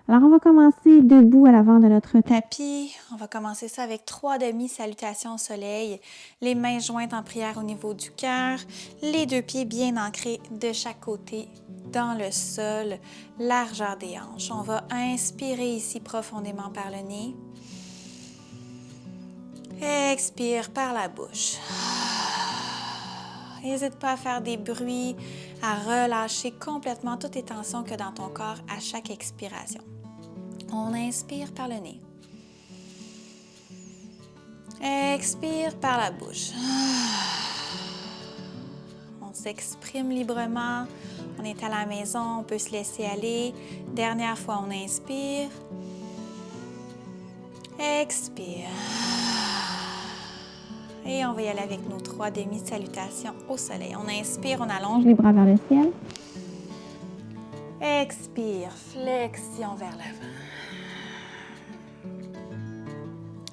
Alors, on va commencer debout à l'avant de notre tapis. On va commencer ça avec 3 demi-salutations au soleil. Les mains jointes en prière au niveau du cœur. Les 2 pieds bien ancrés de chaque côté dans le sol, largeur des hanches. On va inspirer ici profondément par le nez. Expire par la bouche. N'hésite pas à faire des bruits, à relâcher complètement toutes les tensions que dans ton corps à chaque expiration. On inspire par le nez. Expire par la bouche. On s'exprime librement. On est à la maison, on peut se laisser aller. Dernière fois, on inspire. Expire. Et on va y aller avec nos 3 demi-salutations au soleil. On inspire, on allonge les bras vers le ciel. Expire, flexion vers l'avant.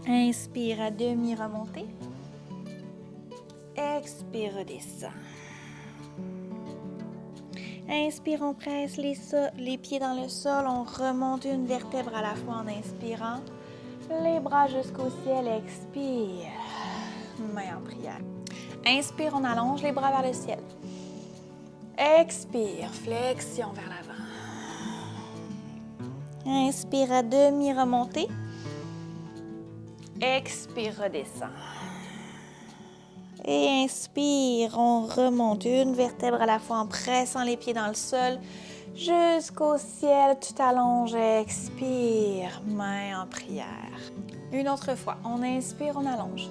Inspire à demi remontée. Expire, redescend. Inspire, on presse les pieds dans le sol. On remonte une vertèbre à la fois en inspirant. Les bras jusqu'au ciel. Expire. Main en prière. Inspire, on allonge les bras vers le ciel. Expire, flexion vers l'avant. Inspire à demi remontée. Expire, redescend. Et inspire, on remonte une vertèbre à la fois en pressant les pieds dans le sol jusqu'au ciel. Tu t'allonges, expire, main en prière. Une autre fois, on inspire, on allonge.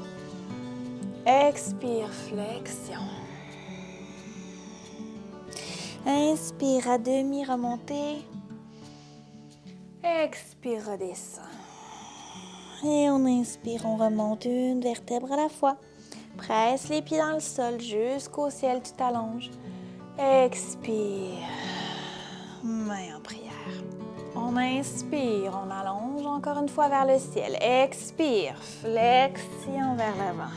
Expire, flexion. Inspire à demi remontée. Expire, redescend. Et on inspire, on remonte une vertèbre à la fois. Presse les pieds dans le sol jusqu'au ciel, tu t'allonges. Expire, main en prière. On inspire, on allonge encore une fois vers le ciel. Expire, flexion vers l'avant.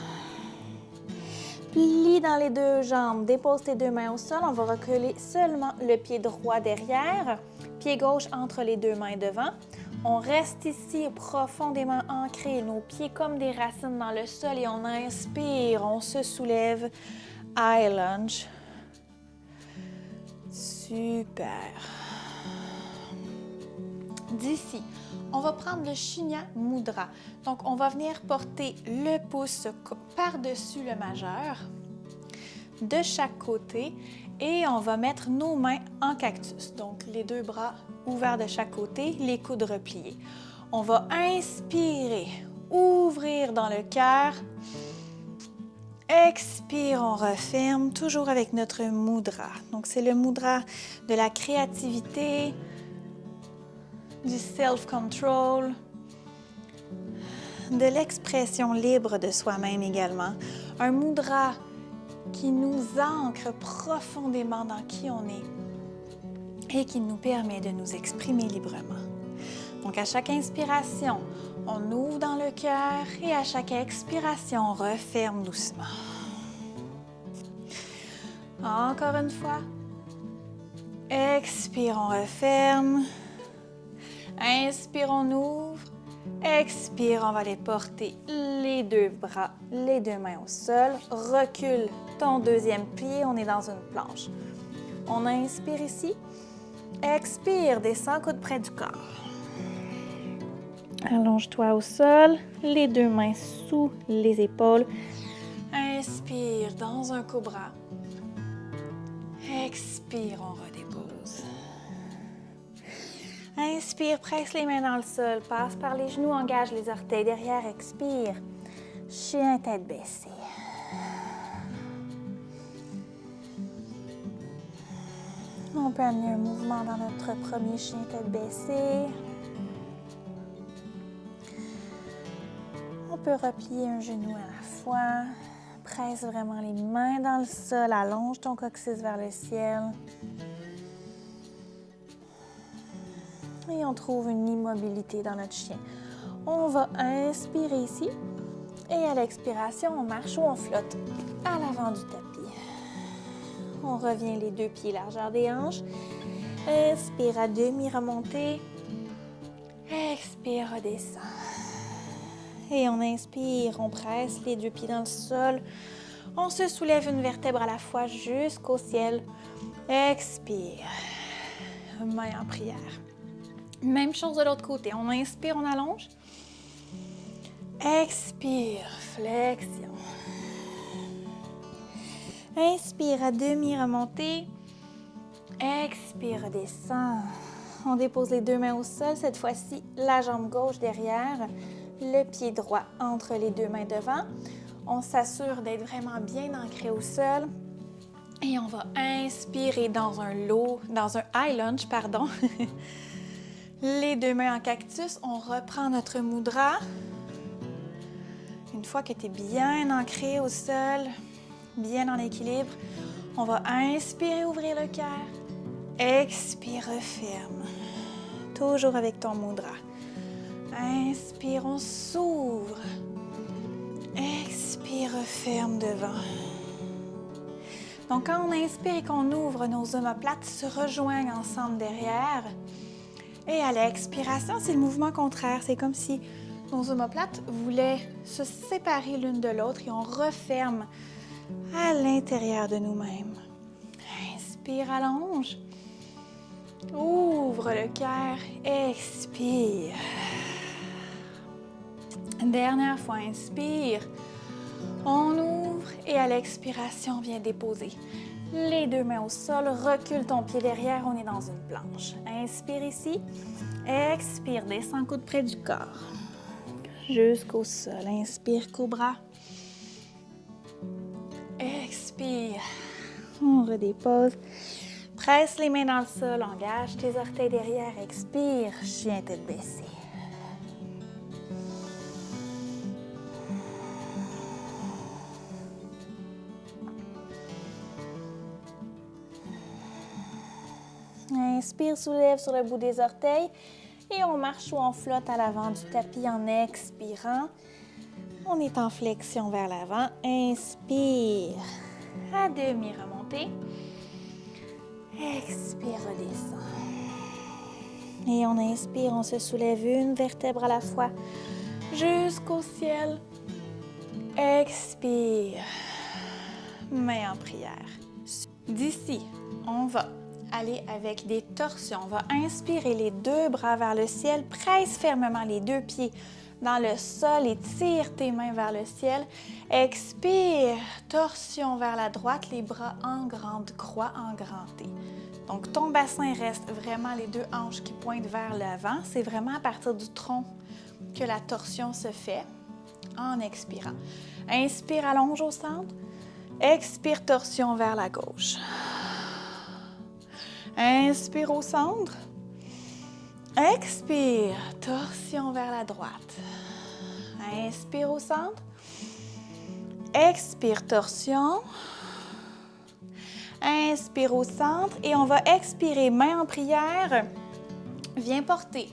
Plie dans les 2 jambes, dépose tes 2 mains au sol. On va reculer seulement le pied droit derrière, pied gauche entre les 2 mains devant. On reste ici profondément ancré, nos pieds comme des racines dans le sol et on inspire, on se soulève. High lunge. Super. D'ici, on va prendre le Shunya Mudra. Donc, on va venir porter le pouce par-dessus le majeur de chaque côté et on va mettre nos mains en cactus. Donc, les 2 bras ouverts de chaque côté, les coudes repliés. On va inspirer, ouvrir dans le cœur. Expire, on referme, toujours avec notre mudra. Donc, c'est le mudra de la créativité, du self-control, de l'expression libre de soi-même également. Un mudra qui nous ancre profondément dans qui on est et qui nous permet de nous exprimer librement. Donc, à chaque inspiration, on ouvre dans le cœur et à chaque expiration, on referme doucement. Encore une fois. Expire, on referme. Inspire, on ouvre. Expire, on va aller porter les 2 bras, les 2 mains au sol. Recule ton 2e pied, on est dans une planche. On inspire ici. Expire, descends, coude près du corps. Allonge-toi au sol, les 2 mains sous les épaules. Inspire dans un cobra. Expire, on redépose. Inspire, presse les mains dans le sol, passe par les genoux, engage les orteils derrière, expire. Chien tête baissée. On peut amener un mouvement dans notre premier chien tête baissée. On peut replier un genou à la fois. Presse vraiment les mains dans le sol, allonge ton coccyx vers le ciel. Et on trouve une immobilité dans notre chien. On va inspirer ici. Et à l'expiration, on marche ou on flotte à l'avant du tapis. On revient les 2 pieds largeur des hanches. Inspire à demi remontée. Expire, redescend. Et on inspire, on presse les deux pieds dans le sol. On se soulève une vertèbre à la fois jusqu'au ciel. Expire. Main en prière. Même chose de l'autre côté. On inspire, on allonge. Expire, flexion. Inspire à demi, remontez. Expire, redescend. On dépose les deux mains au sol. Cette fois-ci, la jambe gauche derrière, le pied droit entre les deux mains devant. On s'assure d'être vraiment bien ancré au sol. Et on va inspirer dans un high lunge, pardon. Les deux mains en cactus. On reprend notre mudra. Une fois que tu es bien ancré au sol, bien en équilibre, on va inspirer, ouvrir le cœur. Expire, referme. Toujours avec ton mudra. Inspire, on s'ouvre. Expire, referme devant. Donc, quand on inspire et qu'on ouvre, nos omoplates se rejoignent ensemble derrière. Et à l'expiration, c'est le mouvement contraire. C'est comme si nos omoplates voulaient se séparer l'une de l'autre et on referme à l'intérieur de nous-mêmes. Inspire, allonge. Ouvre le cœur. Expire. Dernière fois, inspire. On ouvre et à l'expiration, on vient déposer les deux mains au sol. Recule ton pied derrière, on est dans une planche. Inspire ici. Expire, descends coude près du corps. Jusqu'au sol. Inspire, cobra. Expire. On redépose. Presse les mains dans le sol. Engage tes orteils derrière. Expire. Chien tête baissée. Inspire, soulève sur le bout des orteils. Et on marche ou on flotte à l'avant du tapis en expirant. On est en flexion vers l'avant. Inspire. À demi, remontez. Expire, redescend. Et on inspire, on se soulève une vertèbre à la fois jusqu'au ciel. Expire. Main en prière. D'ici, on va aller avec des torsions. On va inspirer les deux bras vers le ciel. Presse fermement les deux pieds dans le sol et tire tes mains vers le ciel. Expire, torsion vers la droite, les bras en grande croix, en grand T. Donc, ton bassin reste vraiment les deux hanches qui pointent vers l'avant. C'est vraiment à partir du tronc que la torsion se fait en expirant. Inspire, allonge au centre. Expire, torsion vers la gauche. Inspire au centre. Expire, torsion vers la droite. Inspire au centre. Expire, torsion. Inspire au centre et on va expirer, main en prière. Viens porter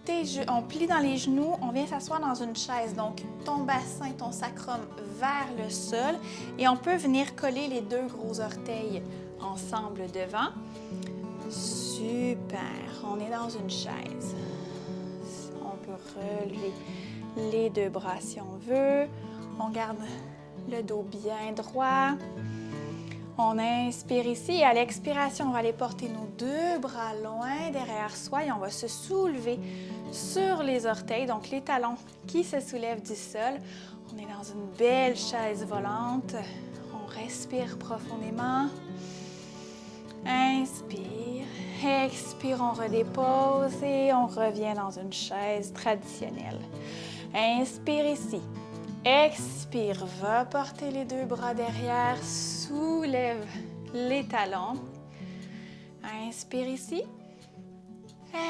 tes genoux, on plie dans les genoux, on vient s'asseoir dans une chaise. Donc, ton bassin, ton sacrum vers le sol et on peut venir coller les deux gros orteils ensemble devant. Super, on est dans une chaise. On peut relever les deux bras si on veut. On garde le dos bien droit. On inspire ici et à l'expiration, on va aller porter nos deux bras loin derrière soi et on va se soulever sur les orteils, donc les talons qui se soulèvent du sol. On est dans une belle chaise volante. On respire profondément. Inspire, expire, on redépose et on revient dans une chaise traditionnelle. Inspire ici. Expire, va porter les deux bras derrière, soulève les talons. Inspire ici.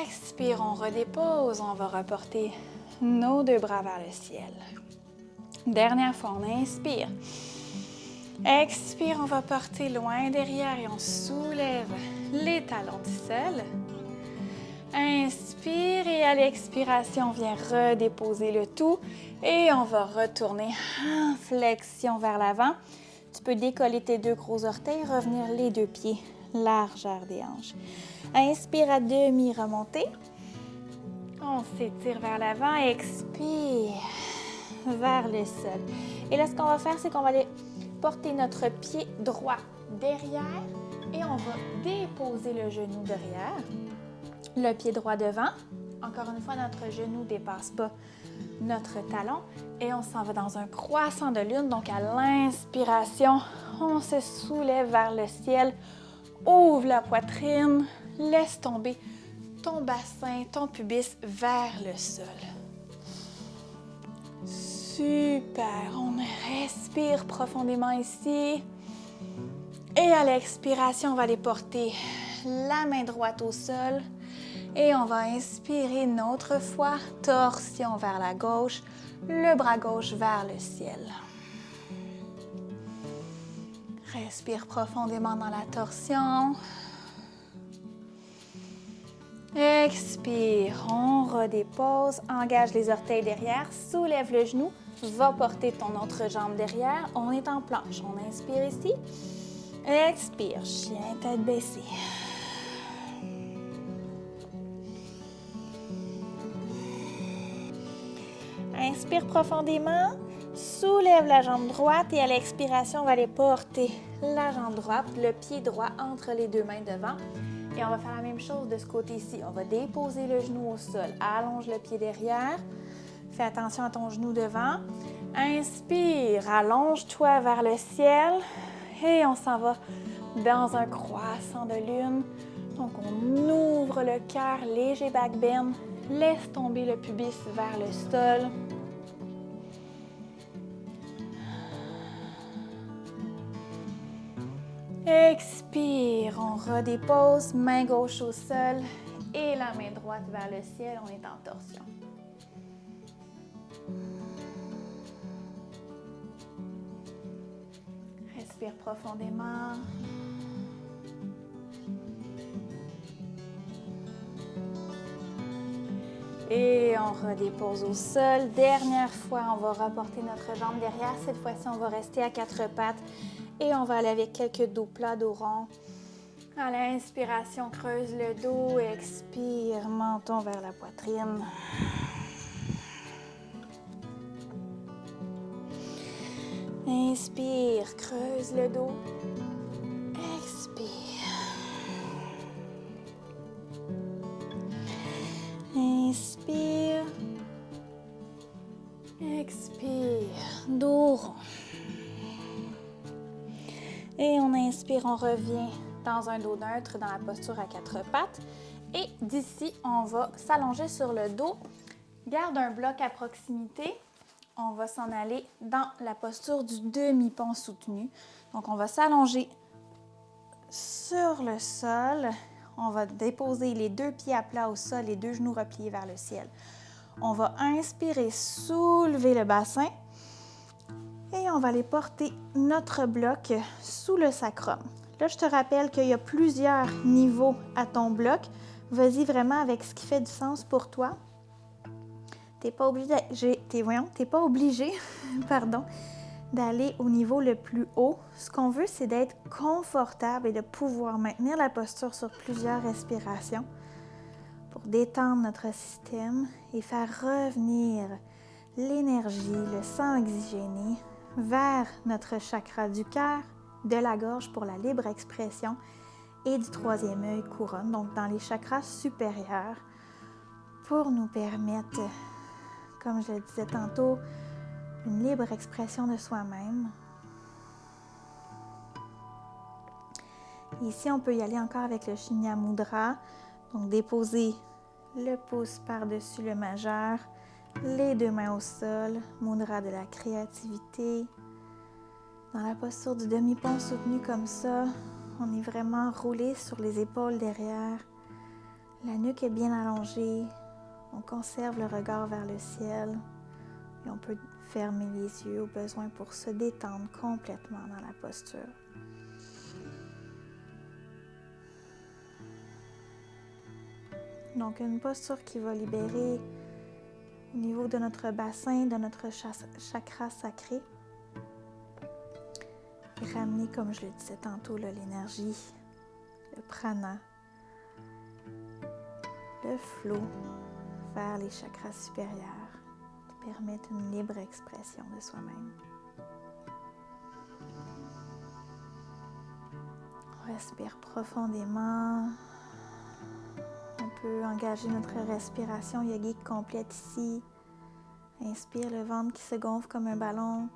Expire, on redépose, on va reporter nos deux bras vers le ciel. Dernière fois, on inspire. Expire, on va porter loin derrière et on soulève les talons du sol. Inspire et à l'expiration, on vient redéposer le tout et on va retourner en flexion vers l'avant. Tu peux décoller tes deux gros orteils, revenir les deux pieds, largeur des hanches. Inspire à demi, remonter. On s'étire vers l'avant, expire vers le sol. Et là, ce qu'on va faire, c'est qu'on va aller porter notre pied droit derrière et on va déposer le genou derrière, le pied droit devant. Encore une fois, notre genou ne dépasse pas notre talon et on s'en va dans un croissant de lune. Donc, à l'inspiration, on se soulève vers le ciel, ouvre la poitrine, laisse tomber ton bassin, ton pubis vers le sol. Super, on respire profondément ici. Et à l'expiration, on va aller porter la main droite au sol. Et on va inspirer une autre fois, torsion vers la gauche, le bras gauche vers le ciel. Respire profondément dans la torsion. Expire, on redépose, engage les orteils derrière, soulève le genou, va porter ton autre jambe derrière. On est en planche, on inspire ici. Expire, chien, tête baissée. Inspire profondément, soulève la jambe droite et à l'expiration, on va aller porter la jambe droite, le pied droit entre les deux mains devant. Et on va faire la même chose de ce côté-ci. On va déposer le genou au sol, allonge le pied derrière. Fais attention à ton genou devant. Inspire, allonge-toi vers le ciel et on s'en va dans un croissant de lune. Donc, on ouvre le cœur, léger back bend, laisse tomber le pubis vers le sol. Expire, on redépose, main gauche au sol et la main droite vers le ciel, on est en torsion. Respire profondément. Et on redépose au sol. Dernière fois, on va reporter notre jambe derrière. Cette fois-ci, on va rester à quatre pattes. Et on va aller avec quelques dos plats, dos rond. À l'inspiration, creuse le dos. Expire, menton vers la poitrine. Inspire, creuse le dos. Expire. Inspire. Expire. Dos rond. Et on inspire, on revient dans un dos neutre, dans la posture à quatre pattes. Et d'ici, on va s'allonger sur le dos. Garde un bloc à proximité. On va s'en aller dans la posture du demi-pont soutenu. Donc, on va s'allonger sur le sol. On va déposer les deux pieds à plat au sol, les deux genoux repliés vers le ciel. On va inspirer, soulever le bassin. Et on va aller porter notre bloc sous le sacrum. Là, je te rappelle qu'il y a plusieurs niveaux à ton bloc. Vas-y vraiment avec ce qui fait du sens pour toi. Tu n'es pas obligé, d'aller au niveau le plus haut. Ce qu'on veut, c'est d'être confortable et de pouvoir maintenir la posture sur plusieurs respirations pour détendre notre système et faire revenir l'énergie, le sang oxygéné vers notre chakra du cœur, de la gorge pour la libre expression et du troisième œil couronne, donc dans les chakras supérieurs, pour nous permettre, comme je le disais tantôt, une libre expression de soi-même. Ici, on peut y aller encore avec le Shinya Mudra, donc déposer le pouce par-dessus le majeur, les deux mains au sol, mudra de la créativité. Dans la posture du demi-pont soutenu comme ça, on est vraiment roulé sur les épaules derrière. La nuque est bien allongée. On conserve le regard vers le ciel. Et on peut fermer les yeux au besoin pour se détendre complètement dans la posture. Donc, une posture qui va libérer au niveau de notre bassin, de notre chakra sacré. Et ramener, comme je le disais tantôt, là, l'énergie, le prana, le flow vers les chakras supérieurs qui permettent une libre expression de soi-même. On respire profondément. On peut engager notre respiration yogique complète ici. Inspire le ventre qui se gonfle comme un ballon.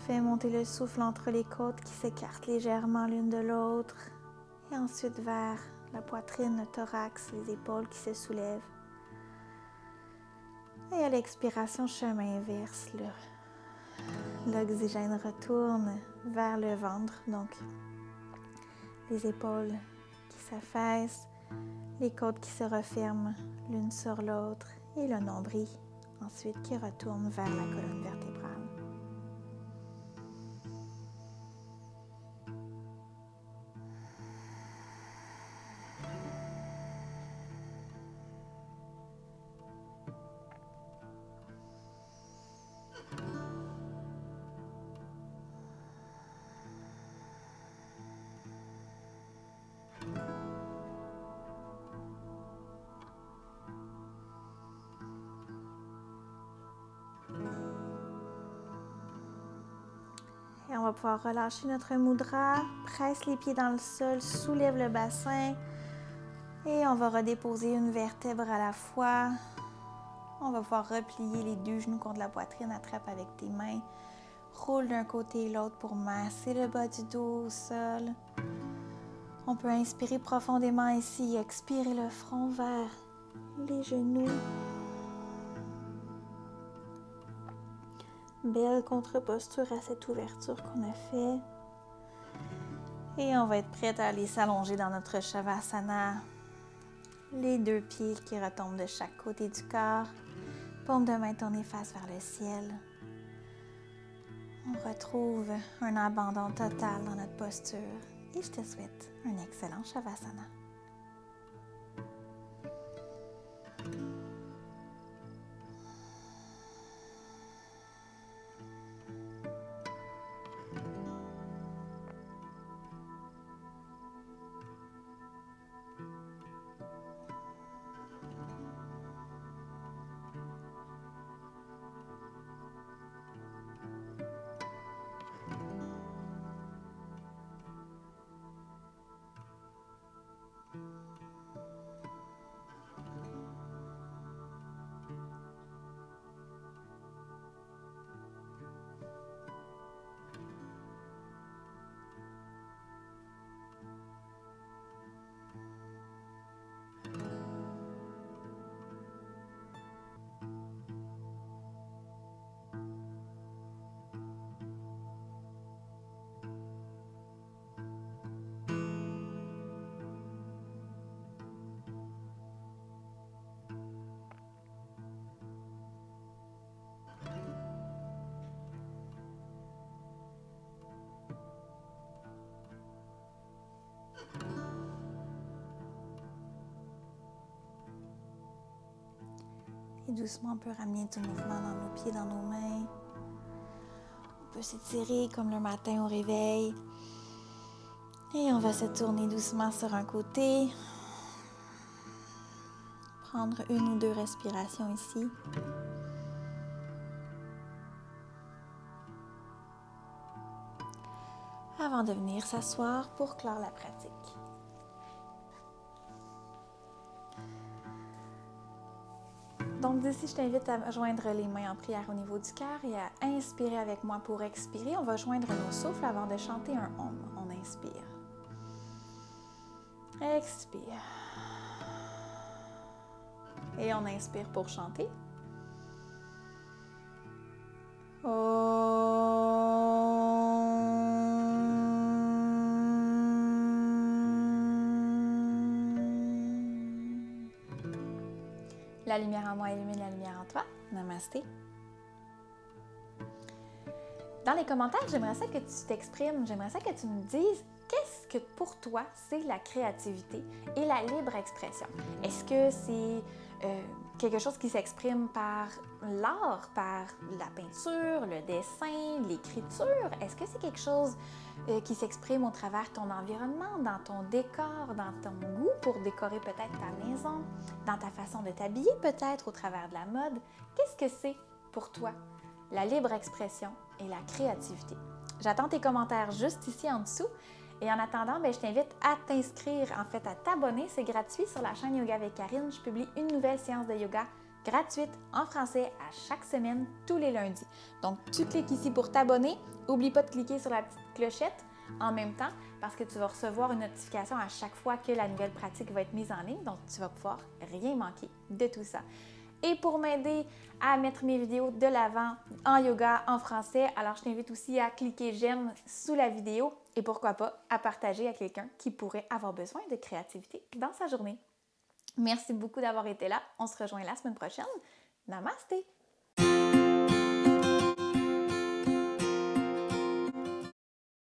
Fais monter le souffle entre les côtes qui s'écartent légèrement l'une de l'autre. Et ensuite vers la poitrine, le thorax, les épaules qui se soulèvent. Et à l'expiration, chemin inverse. L'oxygène retourne vers le ventre. Donc, les épaules qui s'affaissent, les côtes qui se referment l'une sur l'autre et le nombril ensuite qui retourne vers la colonne vertébrale. Et on va pouvoir relâcher notre mudra, presse les pieds dans le sol, soulève le bassin et on va redéposer une vertèbre à la fois. On va pouvoir replier les deux genoux contre la poitrine, attrape avec tes mains, roule d'un côté et l'autre pour masser le bas du dos au sol. On peut inspirer profondément ici, expirer le front vers les genoux. Belle contre-posture à cette ouverture qu'on a fait. Et on va être prête à aller s'allonger dans notre Shavasana. Les deux pieds qui retombent de chaque côté du corps. Paume de main tournée face vers le ciel. On retrouve un abandon total dans notre posture. Et je te souhaite un excellent Shavasana. Et doucement, on peut ramener du mouvement dans nos pieds, dans nos mains. On peut s'étirer comme le matin au réveil. Et on va se tourner doucement sur un côté. Prendre une ou deux respirations ici. Avant de venir s'asseoir pour clore la pratique. Donc d'ici, je t'invite à joindre les mains en prière au niveau du cœur et à inspirer avec moi pour expirer. On va joindre nos souffles avant de chanter un Om. On inspire. Expire. Et on inspire pour chanter. La lumière en moi illumine la lumière en toi. Namasté. Dans les commentaires, j'aimerais ça que tu t'exprimes, j'aimerais ça que tu me dises qu'est-ce que pour toi, c'est la créativité et la libre expression? Est-ce que c'est quelque chose qui s'exprime par l'art, par la peinture, le dessin, l'écriture? Est-ce que c'est quelque chose qui s'exprime au travers de ton environnement, dans ton décor, dans ton goût pour décorer peut-être ta maison, dans ta façon de t'habiller peut-être au travers de la mode? Qu'est-ce que c'est pour toi la libre expression et la créativité? J'attends tes commentaires juste ici en dessous. Et en attendant, je t'invite à t'inscrire, en fait à t'abonner. C'est gratuit sur la chaîne Yoga avec Karine. Je publie une nouvelle séance de yoga gratuite en français à chaque semaine, tous les lundis. Donc, tu cliques ici pour t'abonner. N'oublie pas de cliquer sur la petite clochette en même temps parce que tu vas recevoir une notification à chaque fois que la nouvelle pratique va être mise en ligne. Donc, tu vas pouvoir rien manquer de tout ça. Et pour m'aider à mettre mes vidéos de l'avant en yoga en français, alors je t'invite aussi à cliquer j'aime sous la vidéo et pourquoi pas à partager à quelqu'un qui pourrait avoir besoin de créativité dans sa journée. Merci beaucoup d'avoir été là. On se rejoint la semaine prochaine. Namasté!